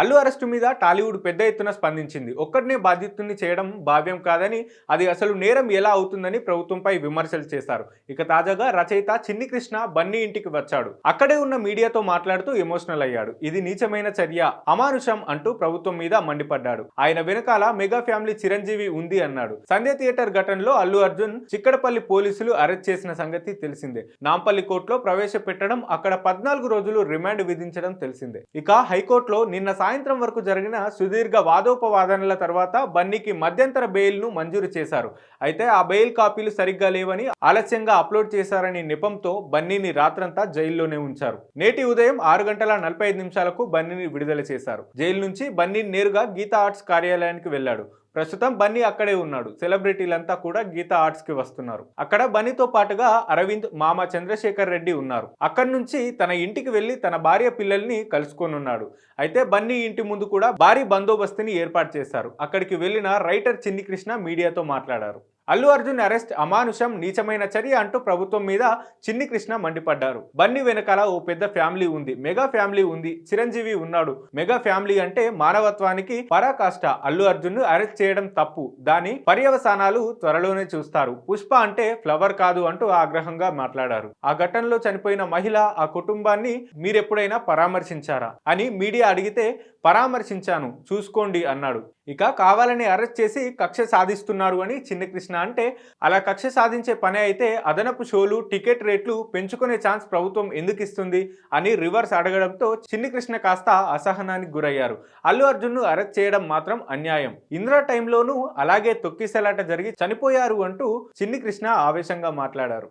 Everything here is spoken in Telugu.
అల్లు అరెస్టు మీద టాలీవుడ్ పెద్ద ఎత్తున స్పందించింది. ఒక్కడినే బాధితుడిని చేయడం భావ్యం కాదని, అది అసలు నేరం ఎలా అవుతుందని ప్రభుత్వంపై విమర్శలు చేశారు. ఇక తాజాగా రచయిత చిన్ని కృష్ణ బన్నీ ఇంటికి వచ్చాడు. అక్కడే ఉన్న మీడియాతో మాట్లాడుతూ ఎమోషనల్ అయ్యాడు. ఇది నీచమైన చర్య, అమానుషం అంటూ ప్రభుత్వం మీద మండిపడ్డాడు. ఆయన వెనకాల మెగా ఫ్యామిలీ చిరంజీవి ఉంది అన్నాడు. సంధ్య థియేటర్ ఘటనలో అల్లు అర్జున్ చిక్కడపల్లి పోలీసులు అరెస్ట్ చేసిన సంగతి తెలిసిందే. నాంపల్లి కోర్టులో ప్రవేశపెట్టడం, అక్కడ 14 రోజులు రిమాండ్ విధించడం తెలిసిందే. ఇక హైకోర్టులో నిన్న సాయంత్రం వరకు జరిగిన సుదీర్ఘ వాదోపవాదనల తర్వాత బన్నీకి మధ్యంతర బెయిల్ను మంజూరు చేశారు. అయితే ఆ బెయిల్ కాపీలు సరిగ్గా లేవని, ఆలస్యంగా అప్లోడ్ చేశారని నెపంతో బన్నీని రాత్రంతా జైల్లోనే ఉంచారు. నేటి ఉదయం 6:45 బన్నీని విడుదల చేశారు. జైలు నుంచి బన్నీ నేరుగా గీతా ఆర్ట్స్ కార్యాలయానికి వెళ్లాడు. ప్రస్తుతం బన్నీ అక్కడే ఉన్నాడు. సెలబ్రిటీలంతా కూడా గీతా ఆర్ట్స్ కి వస్తున్నారు. అక్కడ బన్నీతో పాటుగా అరవింద్, మామ చంద్రశేఖర్ రెడ్డి ఉన్నారు. అక్కడి నుంచి తన ఇంటికి వెళ్లి తన భార్య పిల్లల్ని కలుసుకోనున్నాడు. అయితే బన్నీ ఇంటి ముందు కూడా భారీ బందోబస్తుని ఏర్పాటు చేశారు. అక్కడికి వెళ్లిన రైటర్ చిన్ని కృష్ణ మీడియాతో మాట్లాడారు. అల్లు అర్జున్ అరెస్ట్ అమానుషం, నీచమైన చర్య అంటూ ప్రభుత్వం మీద చిన్ని కృష్ణ మండిపడ్డారు. బన్నీ వెనకాల ఓ పెద్ద ఫ్యామిలీ ఉంది, మెగా ఫ్యామిలీ ఉంది, చిరంజీవి ఉన్నాడు. మెగా ఫ్యామిలీ అంటే మానవత్వానికి పరాకాష్ట. అల్లు అర్జున్ అరెస్ట్ చేయడం తప్పు, దాని పర్యవసానాలు త్వరలోనే చూస్తారు. పుష్ప అంటే ఫ్లవర్ కాదు అంటూ ఆగ్రహంగా మాట్లాడారు. ఆ ఘటనలో చనిపోయిన మహిళ, ఆ కుటుంబాన్ని మీరెప్పుడైనా పరామర్శించారా అని మీడియా అడిగితే పరామర్శించాను, చూసుకోండి అన్నాడు. ఇక కావాలని అరెస్ట్ చేసి కక్ష సాధిస్తున్నారు అని చిన్ని కృష్ణ అంటే, అలా కక్ష సాధించే పని అయితే అదనపు షోలు, టికెట్ రేట్లు పెంచుకునే ఛాన్స్ ప్రభుత్వం ఎందుకు ఇస్తుంది అని రివర్స్ అడగడంతో చిన్ని కృష్ణ కాస్త అసహనానికి గురయ్యారు. అల్లు అర్జున్ను అరెస్ట్ చేయడం మాత్రం అన్యాయం, ఇందిరా టైంలోనూ అలాగే తొక్కిసలాట జరిగి చనిపోయారు అంటూ చిన్ని కృష్ణ ఆవేశంగా మాట్లాడారు.